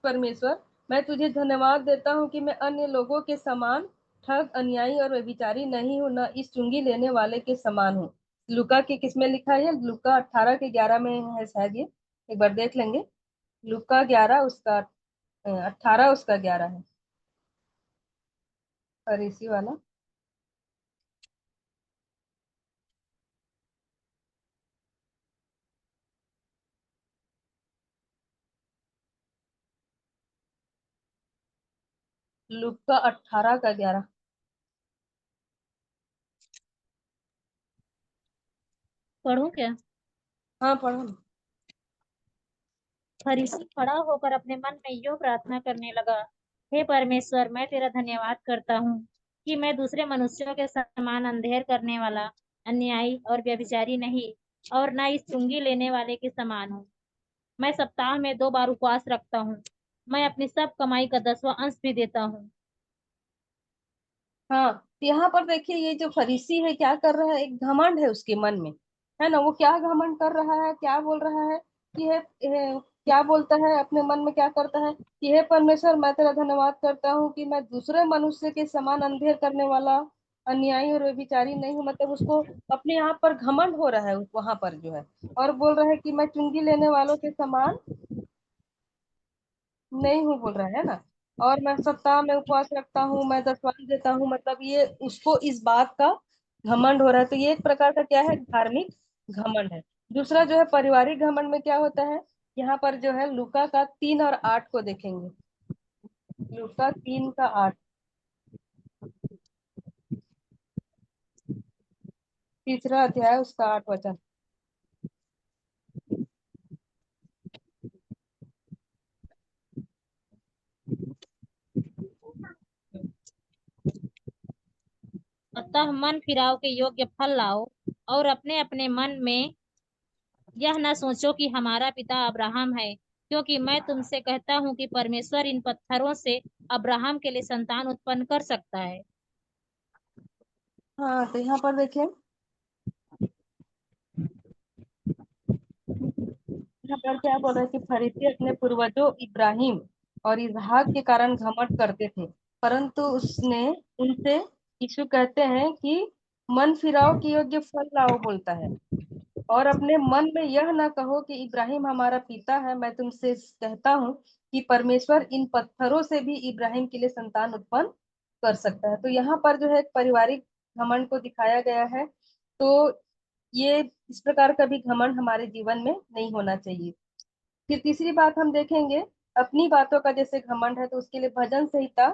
परमेश्वर, मैं तुझे धन्यवाद देता हूँ कि मैं अन्य लोगों के समान ठग, अन्यायी और व्यभिचारी नहीं हूँ, न इस चुंगी लेने वाले के समान हूँ। लुका के किसमें लिखा है, लुका 18 के 11 में है शायद, ये एक बार देख लेंगे। लुका 11 उसका 18 उसका 11 है, फरीसी वाला। लूका 18 का 11। पढ़ूं क्या? हाँ पढ़ो ना। फरीसी खड़ा होकर अपने मन में यूं प्रार्थना करने लगा, हे परमेश्वर, मैं तेरा धन्यवाद करता हूँ कि मैं दूसरे मनुष्यों के समान अंधेर करने वाला, अन्यायी और व्यभिचारी नहीं, और न इस चुंगी लेने वाले के समान हूँ। मैं सप्ताह में 2 बार उपवास रखता हूँ। मैं अपनी सब कमाई का 10वां अंश भी देता हूँ। हाँ, तो यहाँ पर देखिए ये जो फरीसी है क्या कर रहा है, एक घमंड है उसके मन में, है ना। वो क्या घमंड कर रहा है, क्या बोल रहा है कि क्या बोलता है अपने मन में, क्या करता है कि हे परमेश्वर, मैं तेरा धन्यवाद करता हूँ कि मैं दूसरे मनुष्य के समान अंधेर करने वाला, अन्यायी और व्यभिचारी नहीं हूँ। मतलब उसको अपने आप पर घमंड हो रहा है वहां पर जो है, और बोल रहा है कि मैं चुंगी लेने वालों के समान नहीं हूँ, बोल रहा है ना। और मैं सप्ताह में उपवास रखता हूँ, मैं दसवां देता हूँ। मतलब ये उसको इस बात का घमंड हो रहा है। तो ये एक प्रकार का क्या है, धार्मिक घमंड है। दूसरा जो है पारिवारिक घमंड में क्या होता है, यहाँ पर जो है लूका का 3 और 8 को देखेंगे। लूका 3 का 8, तीसरा अध्याय उसका 8 वचन। अतः मन फिराव के योग्य फल लाओ, और अपने अपने मन में यह न सोचो कि हमारा पिता अब्राहम है, क्योंकि मैं तुमसे कहता हूँ कि परमेश्वर इन पत्थरों से अब्राहम के लिए संतान उत्पन्न कर सकता है। हाँ, तो यहाँ पर देखिए, यहाँ पर क्या बोल रहा है कि फरीसी अपने पूर्वजों इब्राहिम और इसहाक के कारण घमंड करते थे, परंतु उसने उनसे, यीशु कहते हैं कि मन फिराओ के योग्य फल लाओ बोलता है। और अपने मन में यह ना कहो कि इब्राहिम हमारा पिता है। मैं तुमसे कहता हूँ कि परमेश्वर इन पत्थरों से भी इब्राहिम के लिए संतान उत्पन्न कर सकता है। तो यहाँ पर जो है एक पारिवारिक घमंड को दिखाया गया है। तो ये इस प्रकार का भी घमंड हमारे जीवन में नहीं होना चाहिए। फिर तीसरी बात हम देखेंगे, अपनी बातों का जैसे घमंड है, तो उसके लिए भजन संहिता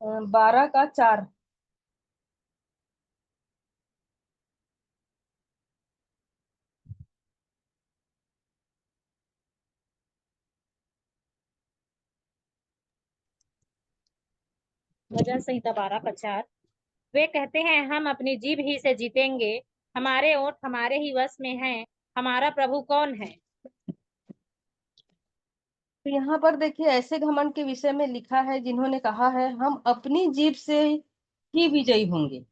12 का 4। भजन संहिता 12 का 4। वे कहते हैं, हम अपनी जीभ ही से जीतेंगे, हमारे ओठ हमारे ही वश में हैं, हमारा प्रभु कौन है? तो यहाँ पर देखिए ऐसे घमंड के विषय में लिखा है जिन्होंने कहा है हम अपनी जीभ से ही विजयी होंगे,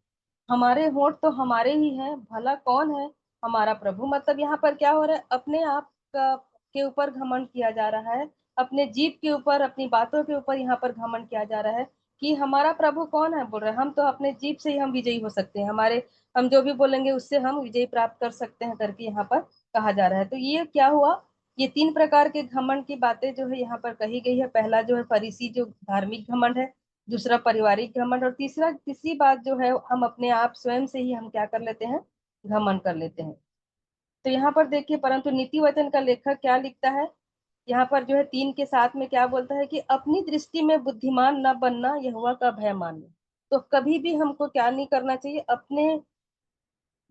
हमारे होंठ तो हमारे ही हैं, भला कौन है हमारा प्रभु। मतलब यहाँ पर क्या हो रहा है, अपने आप का के ऊपर घमंड किया जा रहा है, अपने जीभ के ऊपर, अपनी बातों के ऊपर यहाँ पर घमंड किया जा रहा है कि हमारा प्रभु कौन है। बोल रहे हैं हम तो अपने जीभ से ही हम विजयी हो सकते हैं, हमारे हम जो भी बोलेंगे उससे हम विजय प्राप्त कर सकते हैं करके यहाँ पर कहा जा रहा है। तो ये क्या हुआ, ये 3 प्रकार के घमंड की बातें जो है यहाँ पर कही गई है। पहला जो है फरीसी जो धार्मिक घमंड है, दूसरा पारिवारिक घमंड, और तीसरी बात जो है हम अपने आप स्वयं से ही हम क्या कर लेते हैं, घमंड कर लेते हैं। तो यहाँ पर देखिए, परंतु नीति वचन का लेखक क्या लिखता है, यहाँ पर जो है 3 के 7 में क्या बोलता है कि अपनी दृष्टि में बुद्धिमान न बनना, यहोवा का भय मानना। तो कभी भी हमको क्या नहीं करना चाहिए, अपने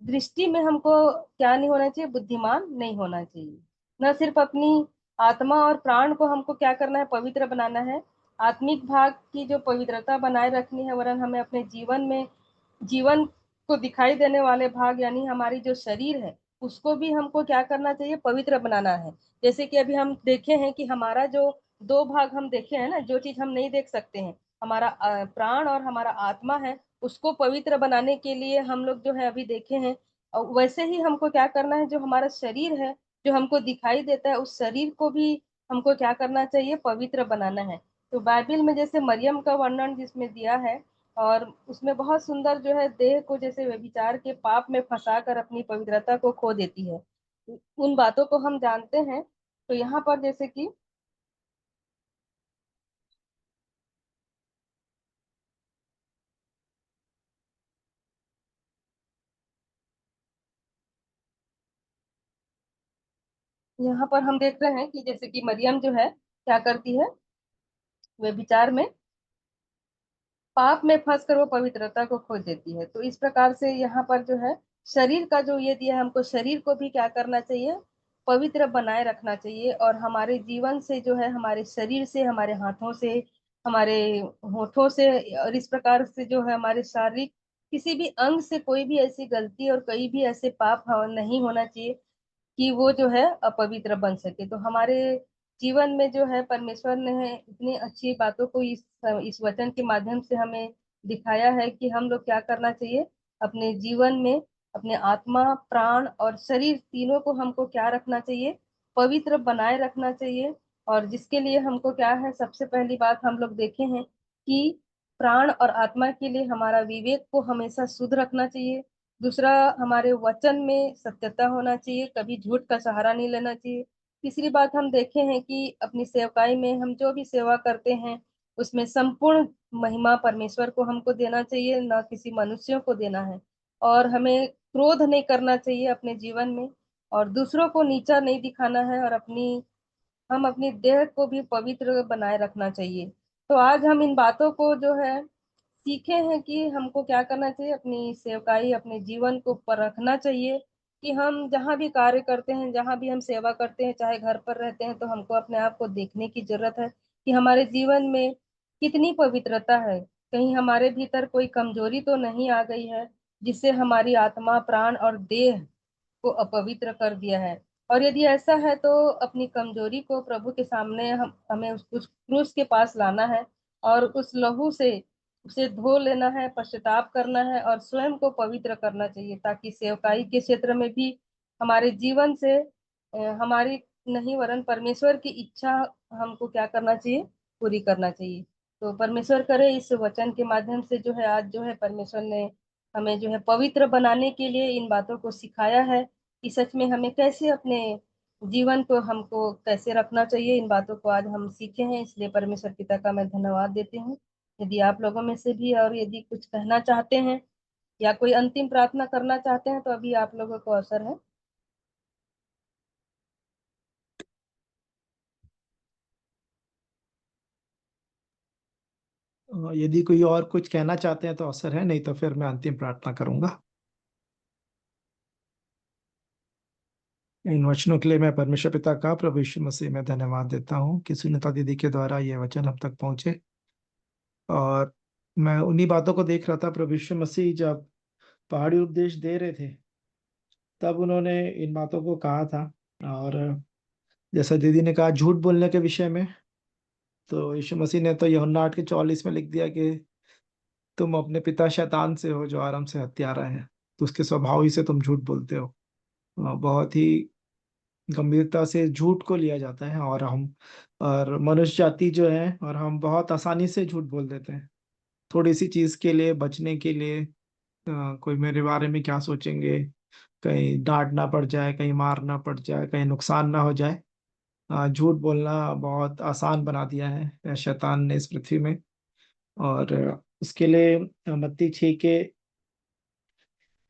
दृष्टि में हमको क्या नहीं होना चाहिए, बुद्धिमान नहीं होना चाहिए। न सिर्फ अपनी आत्मा और प्राण को हमको क्या करना है, पवित्र बनाना है, आत्मिक भाग की जो पवित्रता बनाए रखनी है, वरन हमें अपने जीवन में, जीवन को दिखाई देने वाले भाग यानी हमारी जो शरीर है उसको भी हमको क्या करना चाहिए, पवित्र बनाना है। जैसे कि अभी हम देखे हैं कि हमारा जो 2 भाग हम देखे हैं ना, जो चीज हम नहीं देख सकते हैं, हमारा प्राण और हमारा आत्मा है, उसको पवित्र बनाने के लिए हम लोग जो है अभी देखे हैं। और वैसे ही हमको क्या करना है, जो हमारा शरीर है जो हमको दिखाई देता है, उस शरीर को भी हमको क्या करना चाहिए, पवित्र बनाना है। तो बाइबल में जैसे मरियम का वर्णन जिसमें दिया है, और उसमें बहुत सुंदर जो है, देह को जैसे व्यभिचार के पाप में फंसा कर अपनी पवित्रता को खो देती है, उन बातों को हम जानते हैं। तो यहाँ पर जैसे कि यहाँ पर हम देख रहे हैं कि जैसे कि मरियम जो है क्या करती है, व्यभिचार में पाप में फंसकर वो पवित्रता को खो देती है। तो इस प्रकार से यहाँ पर जो है शरीर का जो ये दिया है, हमको शरीर को भी क्या करना चाहिए, पवित्र बनाए रखना चाहिए। और हमारे जीवन से जो है, हमारे शरीर से, हमारे हाथों से, हमारे होठों से, और इस प्रकार से जो है हमारे शारीरिक किसी भी अंग से कोई भी ऐसी गलती और कोई भी ऐसे पाप नहीं होना चाहिए कि वो जो है अपवित्र बन सके। तो हमारे जीवन में जो है परमेश्वर ने इतनी अच्छी बातों को इस वचन के माध्यम से हमें दिखाया है कि हम लोग क्या करना चाहिए अपने जीवन में, अपने आत्मा, प्राण और शरीर तीनों को हमको क्या रखना चाहिए, पवित्र बनाए रखना चाहिए। और जिसके लिए हमको क्या है, सबसे पहली बात हम लोग देखे हैं कि प्राण और आत्मा के लिए हमारा विवेक को हमेशा शुद्ध रखना चाहिए। दूसरा, हमारे वचन में सत्यता होना चाहिए, कभी झूठ का सहारा नहीं लेना चाहिए। तीसरी बात, हम देखे हैं कि अपनी सेवकाई में हम जो भी सेवा करते हैं उसमें संपूर्ण महिमा परमेश्वर को हमको देना चाहिए, ना किसी मनुष्यों को देना है। और हमें क्रोध नहीं करना चाहिए अपने जीवन में, और दूसरों को नीचा नहीं दिखाना है, और हम अपनी देह को भी पवित्र बनाए रखना चाहिए। तो आज हम इन बातों को जो है सीखे हैं कि हमको क्या करना चाहिए, अपनी सेवकाई, अपने जीवन को परखना चाहिए कि हम जहाँ भी कार्य करते हैं, जहाँ भी हम सेवा करते हैं, चाहे घर पर रहते हैं, तो हमको अपने आप को देखने की जरूरत है कि हमारे जीवन में कितनी पवित्रता है। कहीं हमारे भीतर कोई कमजोरी तो नहीं आ गई है जिससे हमारी आत्मा, प्राण और देह को अपवित्र कर दिया है। और यदि ऐसा है तो अपनी कमजोरी को प्रभु के सामने हमें उस क्रूस के पास लाना है, और उस लहू से उसे धो लेना है, पश्चाताप करना है और स्वयं को पवित्र करना चाहिए, ताकि सेवकाई के क्षेत्र में भी हमारे जीवन से हमारी नहीं वरन परमेश्वर की इच्छा हमको क्या करना चाहिए, पूरी करना चाहिए। तो परमेश्वर करे इस वचन के माध्यम से जो है आज जो है परमेश्वर ने हमें जो है पवित्र बनाने के लिए इन बातों को सिखाया है कि सच में हमें कैसे अपने जीवन को हमको कैसे रखना चाहिए। इन बातों को आज हम सीखे हैं, इसलिए परमेश्वर पिता का मैं धन्यवाद देती हूँ। यदि आप लोगों में से भी और यदि कुछ कहना चाहते हैं या कोई अंतिम प्रार्थना करना चाहते हैं तो अभी आप लोगों को अवसर है। यदि कोई और कुछ कहना चाहते हैं तो अवसर है, नहीं तो फिर मैं अंतिम प्रार्थना करूंगा। इन वचनों के लिए मैं परमेश्वर पिता का प्रभु यीशु मसीह में धन्यवाद देता हूँ कि सुनीता दीदी के द्वारा ये वचन हम तक पहुंचे। और मैं उन्हीं बातों को देख रहा था, प्रभु यीशु मसीह जब पहाड़ी उपदेश दे रहे थे तब उन्होंने इन बातों को कहा था। और जैसा दीदी ने कहा झूठ बोलने के विषय में, तो यीशु मसीह ने तो यूहन्ना 8:44 में लिख दिया कि तुम अपने पिता शैतान से हो जो आराम से हत्यारा है, तो उसके स्वभाव ही से तुम झूठ बोलते हो। बहुत ही गंभीरता से झूठ को लिया जाता है, और मनुष्य जाति जो है और हम बहुत आसानी से झूठ बोल देते हैं, थोड़ी सी चीज के लिए बचने के लिए। कोई मेरे बारे में क्या सोचेंगे, कहीं डांट ना पड़ जाए, कहीं मार ना पड़ जाए, कहीं नुकसान ना हो जाए। झूठ बोलना बहुत आसान बना दिया है शैतान ने इस पृथ्वी में। और उसके लिए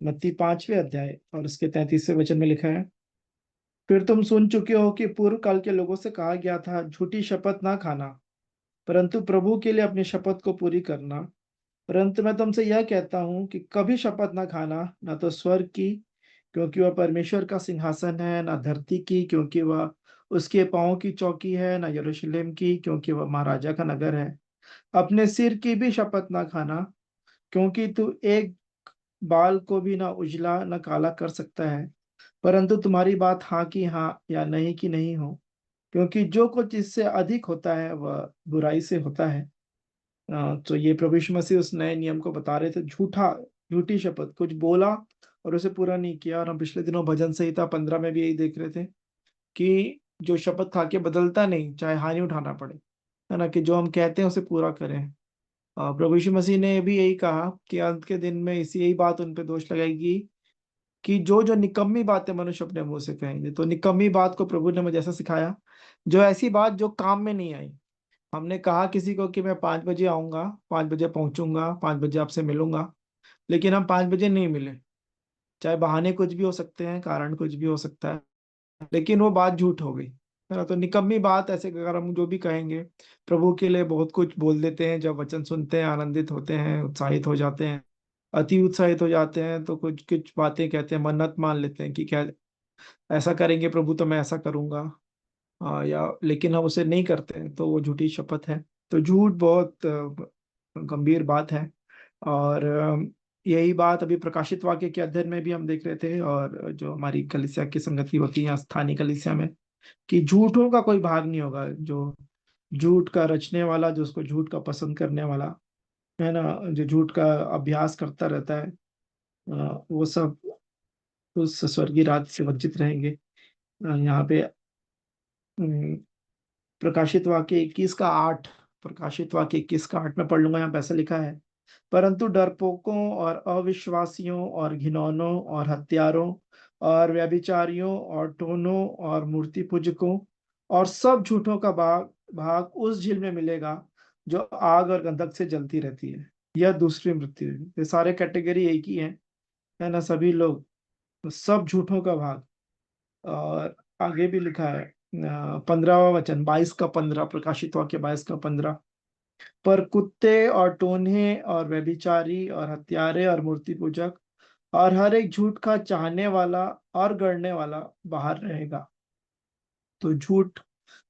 मत्ती 5वें अध्याय और उसके 33वें वचन में लिखा है, फिर तुम सुन चुके हो कि पूर्व काल के लोगों से कहा गया था, झूठी शपथ ना खाना, परंतु प्रभु के लिए अपनी शपथ को पूरी करना। परंतु मैं तुमसे यह कहता हूं कि कभी शपथ ना खाना, ना तो स्वर्ग की, क्योंकि वह परमेश्वर का सिंहासन है, ना धरती की, क्योंकि वह उसके पांव की चौकी है, ना यरूशलेम की, क्योंकि वह महाराजा का नगर है। अपने सिर की भी शपथ ना खाना, क्योंकि तू एक बाल को भी ना उजला ना काला कर सकता है। परंतु तुम्हारी बात हाँ की हाँ या नहीं की नहीं हो, क्योंकि जो कुछ इससे अधिक होता है वह बुराई से होता है। तो ये प्रभु यीशु मसीह उस नए नियम को बता रहे थे, झूठी शपथ, कुछ बोला और उसे पूरा नहीं किया। और हम पिछले दिनों भजन संहिता 15 में भी यही देख रहे थे कि जो शपथ खा के बदलता नहीं, चाहे हानि उठाना पड़े, है ना, कि जो हम कहते हैं उसे पूरा करें। प्रभु यीशु मसीह ने भी यही कहा कि अंत के दिन में इसी यही बात उन पे दोष लगाएगी कि जो जो निकम्मी बातें मनुष्य अपने मुंह से कहेंगे। तो निकम्मी बात को प्रभु ने मुझे ऐसा सिखाया, जो ऐसी बात जो काम में नहीं आई। हमने कहा किसी को कि मैं 5 बजे आऊंगा, 5 बजे पहुंचूंगा, 5 बजे आपसे मिलूंगा, लेकिन हम 5 बजे नहीं मिले। चाहे बहाने कुछ भी हो सकते हैं, कारण कुछ भी हो सकता है, लेकिन वो बात झूठ हो गई। है ना। तो निकम्मी बात ऐसे अगर हम जो भी कहेंगे, प्रभु के लिए बहुत कुछ बोल देते हैं, जब वचन सुनते हैं आनंदित होते हैं, उत्साहित हो जाते हैं, अति उत्साहित हो जाते हैं, तो कुछ कुछ बातें कहते हैं, मन्नत मान लेते हैं कि क्या ऐसा करेंगे प्रभु तो मैं ऐसा करूंगा, या लेकिन हम उसे नहीं करते हैं तो वो झूठी शपथ है। तो झूठ बहुत गंभीर बात है। और यही बात अभी प्रकाशित वाक्य के अध्ययन में भी हम देख रहे थे, और जो हमारी कलीसिया की संगति होती है स्थानीय कलीसिया में, कि झूठों का कोई भाग नहीं होगा। जो झूठ का रचने वाला, जो उसको झूठ का पसंद करने वाला है ना, जो झूठ का अभ्यास करता रहता है, वो सब उस स्वर्गीय राज्य से वंचित रहेंगे। यहाँ पे अम, प्रकाशित वाक्य 21 का 8, प्रकाशित वाक्य 21 का 8 में पढ़ लूंगा। यहाँ पे ऐसा लिखा है, परंतु डरपोकों और अविश्वासियों और घिनौनों और हत्यारों और व्यभिचारियों और टोनों और मूर्ति पूजकों और सब झूठों का भाग भाग उस झील में मिलेगा जो आग और गंधक से जलती रहती है। यह दूसरी मृत्यु है। ये सारे कैटेगरी एक ही है ना, सभी लोग, सब झूठों का भाग। और आगे भी लिखा है 15वां वचन, 22 का 15, प्रकाशित वाक्य 22 का 15, पर कुत्ते और टोन्हे और व्यभिचारी और हत्यारे और मूर्ति पूजक और हर एक झूठ का चाहने वाला और गढ़ने वाला बाहर रहेगा। तो झूठ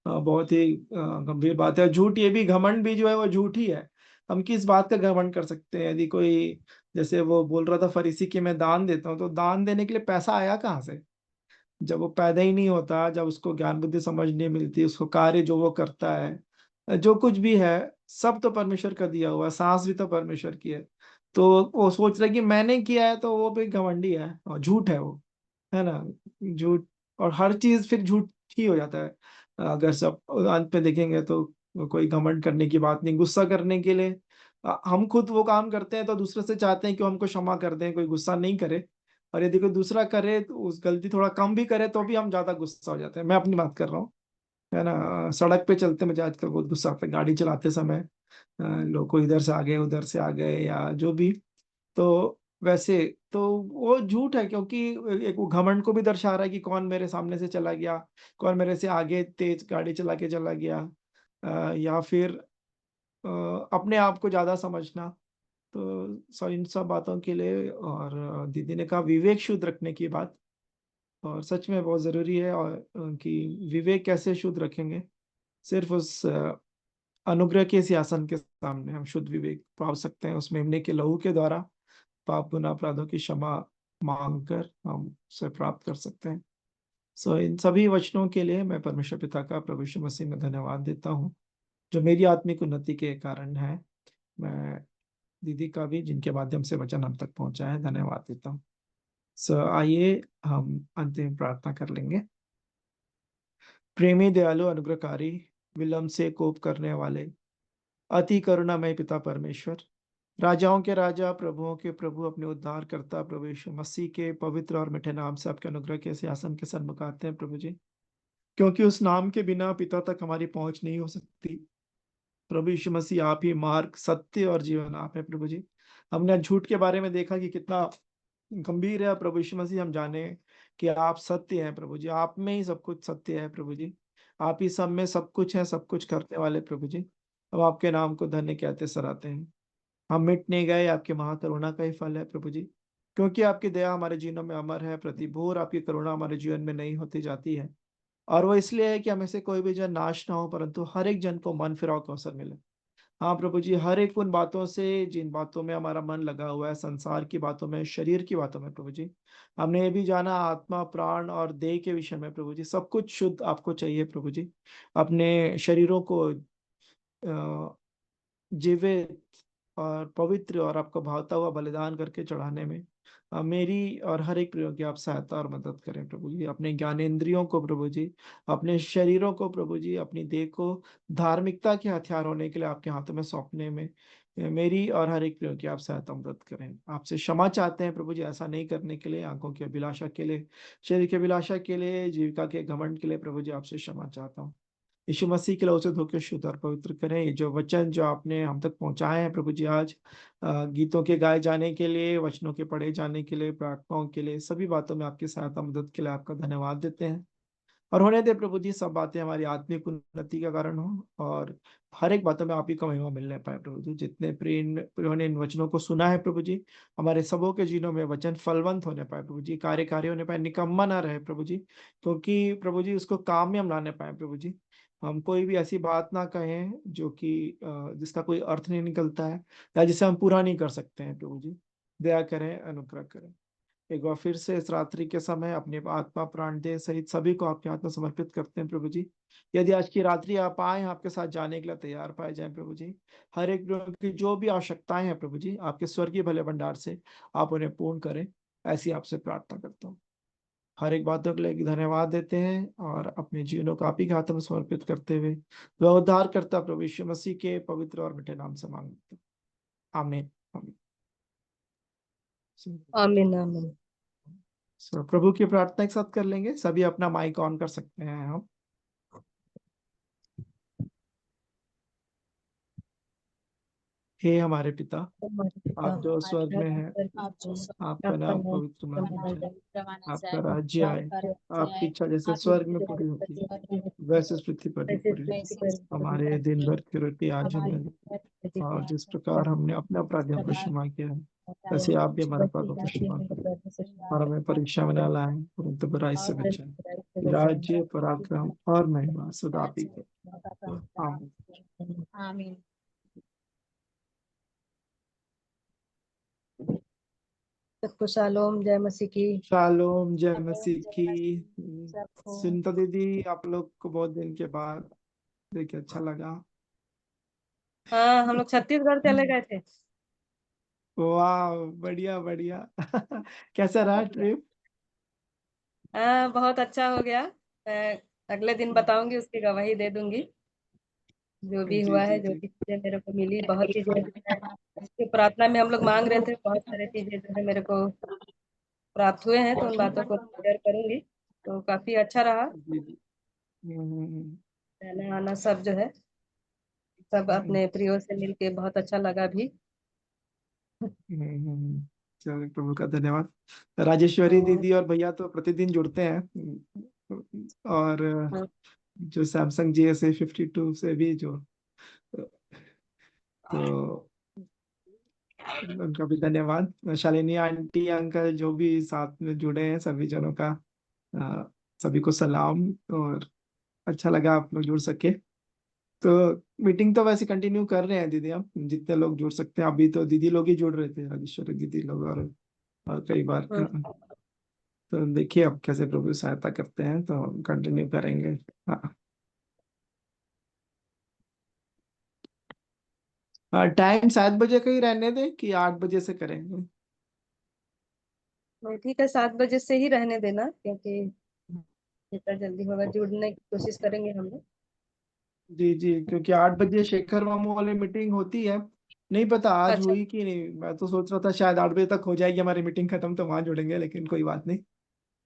बहुत ही गंभीर बात है। झूठ, ये भी घमंड भी जो है वो झूठ ही है। हम किस बात का घमंड कर सकते हैं? यदि कोई, जैसे वो बोल रहा था फरीसी कि मैं दान देता हूँ, तो दान देने के लिए पैसा आया कहाँ से? जब वो पैदा ही नहीं होता, जब उसको ज्ञान बुद्धि समझ नहीं मिलती, उसको कार्य जो वो करता है, जो कुछ भी है, सब तो परमेश्वर का दिया हुआ है। सांस भी तो परमेश्वर की है। तो वो सोच रहा है कि मैंने किया है, तो वो भी घमंडी है और झूठ है वो, है ना। झूठ, और हर चीज फिर झूठ ही हो जाता है। अगर सब अंत में देखेंगे तो कोई घमंड करने की बात नहीं, गुस्सा करने के लिए हम खुद वो काम करते हैं तो दूसरे से चाहते हैं कि वो हमको क्षमा कर दें, कोई गुस्सा नहीं करे। और यदि कोई दूसरा करे तो उस गलती थोड़ा कम भी करे तो भी हम ज्यादा गुस्सा हो जाते हैं। मैं अपनी बात कर रहा हूँ, है ना। सड़क पे चलते मुझे आजकल बहुत गुस्सा आता है, गाड़ी चलाते समय लोग को इधर से आ गए उधर से आ गए या जो भी। तो वैसे तो वो झूठ है, क्योंकि एक वो घमंड को भी दर्शा रहा है कि कौन मेरे सामने से चला गया, कौन मेरे से आगे तेज गाड़ी चला के चला गया, या फिर अपने आप को ज्यादा समझना। तो इन सब बातों के लिए, और दीदी ने कहा विवेक शुद्ध रखने की बात, और सच में बहुत जरूरी है। और कि विवेक कैसे शुद्ध रखेंगे? सिर्फ उस अनुग्रह के सिंहासन के सामने हम शुद्ध विवेक पा सकते हैं। उस मेमने के लहू के द्वारा पाप गुनाह अपराधों की क्षमा मांग कर हम उसे प्राप्त कर सकते हैं। इन सभी वचनों के लिए मैं परमेश्वर पिता का प्रभु यीशु मसीह में धन्यवाद देता हूँ, जो मेरी आत्मिक उन्नति के कारण है। मैं दीदी का भी, जिनके माध्यम से वचन हम तक पहुंचा है, धन्यवाद देता हूँ। आइए हम अंतिम प्रार्थना कर लेंगे। प्रेमी दयालु अनुग्रहकारी, विलंब से कोप करने वाले, अति करुणामय पिता परमेश्वर, राजाओं के राजा, प्रभुओं के प्रभु, अपने उद्धार करता प्रभु यीशु मसीह के पवित्र और मीठे नाम से आपके अनुग्रह के सिंहासन के सन्मुख आते हैं प्रभु जी, क्योंकि उस नाम के बिना पिता तक हमारी पहुंच नहीं हो सकती। प्रभु यीशु मसीह आप ही मार्ग, सत्य और जीवन आप है प्रभु जी। हमने झूठ के बारे में देखा कि कितना गंभीर है। प्रभु यीशु मसीह, हम जाने कि आप सत्य हैं प्रभु जी, आप में ही सब कुछ सत्य है प्रभु जी। आप ही सब में सब कुछ है, सब कुछ करने वाले प्रभु जी। हम आपके नाम को धन्य कहते सराहते हैं। हम मिट नहीं गए, आपके महाकरुणा का ही फल है प्रभु जी, क्योंकि आपकी दया हमारे जीवनों में अमर है। प्रतिभोर आपकी करुणा हमारे जीवन में नहीं होती जाती है, और वो इसलिए है कि हमें से कोई भी जन नाश ना हो, परंतु हर एक जन को मन फिराव का अवसर मिले। हाँ प्रभु जी, हर एक उन बातों से जिन बातों में हमारा मन लगा हुआ है, संसार की बातों में, शरीर की बातों में प्रभु जी, हमने ये भी जाना आत्मा प्राण और देह के विषय में प्रभु जी, सब कुछ शुद्ध आपको चाहिए प्रभु जी। अपने शरीरों को जीवित और पवित्र और आपको भावता हुआ बलिदान करके चढ़ाने में मेरी और हर एक प्रियो की आप सहायता और मदद करें प्रभु जी। अपने ज्ञानेंद्रियों को प्रभु जी, अपने शरीरों को प्रभु जी, अपनी देह को धार्मिकता के हथियार होने के लिए आपके हाथों में सौंपने में मेरी और हर एक प्रियो की आप सहायता मदद करें। आपसे क्षमा चाहते हैं प्रभु जी, ऐसा नहीं करने के लिए, आंखों की अभिलाषा के लिए, शरीर की अभिलाषा के लिए, जीविका के घमंड के लिए प्रभु जी आपसे क्षमा चाहता हूँ। यीशु मसीह के लहू से धोकर शुद्ध और पवित्र करें। ये जो वचन जो आपने हम तक पहुंचाए हैं प्रभु जी, आज गीतों के गाए जाने के लिए, वचनों के पढ़े जाने के लिए, प्रार्थनाओं के लिए, सभी बातों में आपकी सहायता मदद के लिए आपका धन्यवाद देते हैं। और होने दे प्रभु जी सब बातें हमारी आत्मिक उन्नति का कारण हो, और हर एक बातों में आप ही का महिमा मिलने पाए प्रभु जी। जितने प्रियों ने इन वचनों को सुना है प्रभु जी, हमारे सबों के जीनों में वचन फलवंत होने पाए प्रभु जी, कार्यकारी होने पाए, निकम्मा ना रहे प्रभु जी, क्योंकि प्रभु जी उसको काम में हम लाने पाए प्रभु जी। हम कोई भी ऐसी बात ना कहें जो कि जिसका कोई अर्थ नहीं निकलता है, या जिसे हम पूरा नहीं कर सकते हैं प्रभु जी। दया करें, अनुग्रह करें। एक बार फिर से इस रात्रि के समय अपने आत्मा प्राण देह सहित सभी को आपके हाथ में समर्पित करते हैं प्रभु जी। यदि आज की रात्रि आप आए, आपके साथ जाने के लिए तैयार पाए जाएं प्रभु जी। हर एक लोगों की जो भी आवश्यकताएं हैं प्रभु जी, आपके स्वर्गीय भले भंडार से आप उन्हें पूर्ण करें, ऐसी आपसे प्रार्थना करता हूँ। हर एक बातों के लिए धन्यवाद देते हैं, और अपने जीवनों को आप ही के हाथों में समर्पित करते हुए वह उद्धार करता प्रभु यीशु मसीह के पवित्र और मीठे नाम से मांगते हैं। आमीन, आमीन। आमीन आमीन। प्रभु की प्रार्थना एक साथ कर लेंगे, सभी अपना माइक ऑन कर सकते हैं हम। हे हमारे पिता, हमारे पिता, आप जो स्वर्ग में हैं, आप जो आपका नाम आपका पवित्र नाम माना जाए, माना आपका जाए, राज्य आए, आपका राज्य आपकी आए, इच्छा जैसे आपकी स्वर्ग में इच्छा पूरी होती है, जैसे वैसे इस पृथ्वी पर भी वैसे पूरी हो। वैसे इस हमारे दिन भर की रोटी आज हमारे हमें दे, और जिस प्रकार हमने अपने अपराधियों को क्षमा किया है, वैसे आप भी हमारे अपराधों को क्षमा करें, और हमें परीक्षा में न लाएं, परंतु बुराई से बचाएं। राज्य, पराक्रम और महिमा सदा आप ही के। आमीन। आमीन। सबको शालोम, जय मसीह की। शालोम, जय शालोम, मसीह जय की। मसीह सबको। सुनीता दीदी, आप लोग को बहुत दिन के बाद देख के अच्छा लगा। हाँ, हम लोग छत्तीसगढ़ चले गए थे। वाह, बढ़िया बढ़िया। कैसा रहा ट्रिप? हाँ, बहुत अच्छा हो गया। मैं अगले दिन बताऊंगी, उसकी गवाही दे दूंगी, जो भी जी हुआ है, जी जो जी। भी चीजें मेरे को मिली। बहुत चीजें जो प्रार्थना में हम लोग मांग रहे थे, बहुत सारी चीजें जो है मेरे को प्राप्त हुए हैं, तो उन बातों को शेयर करूंगी। तो काफी अच्छा रहा। जी जी। हम्म, रहना आना सब जो है, सब हम्म, अपने प्रियो से मिलके बहुत अच्छा लगा भी। चलो, प्रभु का धन्यवाद। राजेश्वरी और दीदी और भैया तो प्रतिदिन जुड़ते हैं, और हाँ, जो सैमसंग JS52 से भी जो, तो उनका भी धन्यवाद। शालिनी आंटी, अंकल जो भी साथ में जुड़े हैं, सभी जनों का सभी को सलाम, और अच्छा लगा आप लोग जुड़ सके। तो मीटिंग तो वैसे कंटिन्यू कर रहे हैं दीदी, हम जितने लोग जुड़ सकते हैं। अभी तो दीदी लोग ही जुड़ रहे थे, राजेश्वरी दीदी लोग, और कई बार तो देखिए अब कैसे प्रभु सहायता करते हैं, तो कंटिन्यू करेंगे। हाँ, हाँ, टाइम 7 बजे का ही रहने दें कि 8 बजे से करेंगे? नहीं, ठीक है, 7 बजे से ही रहने देना, क्योंकि जितना जल्दी होगा जुड़ने की कोशिश करेंगे हम लोग। जी जी, क्योंकि 8 बजे शेखर मामू वाली मीटिंग होती है। नहीं पता आज अच्छा। हुई कि नहीं, मैं तो सोच रहा था शायद 8 बजे तक हो जाएगी हमारी मीटिंग खत्म, तो वहां जुड़ेंगे, लेकिन कोई बात नहीं।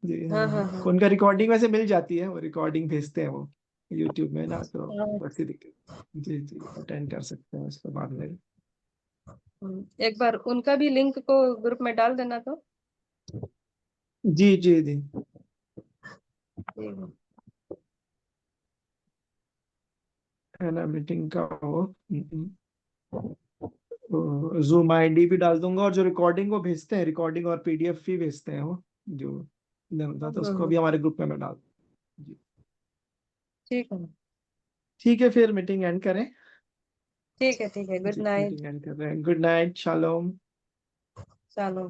जी हाँ हाँ, हाँ हाँ उनका रिकॉर्डिंग वैसे मिल जाती है, वो रिकॉर्डिंग भेजते हैं वो यूट्यूब में ना, तो हाँ। बस ही दिक्कत। जी जी, अटेंड कर सकते हैं उसके बाद में। एक बार उनका भी लिंक को ग्रुप में डाल देना तो। जी जी जी। ठीक है। है ना, मीटिंग का वो जूम ID भी डाल दूंगा, और जो रिकॉर्डिंग वो भेजते हैं, रिकॉर्डिंग और PDF भी भेजते हैं वो, जो नहीं होता, तो उसको भी हमारे ग्रुप में मैं डाल जी। ठीक है। ठीक है, फिर मीटिंग एंड करें। ठीक है। ठीक है, गुड जी, नाइट। मीटिंग एंड कर रहे हैं। Good night, shalom. चलो।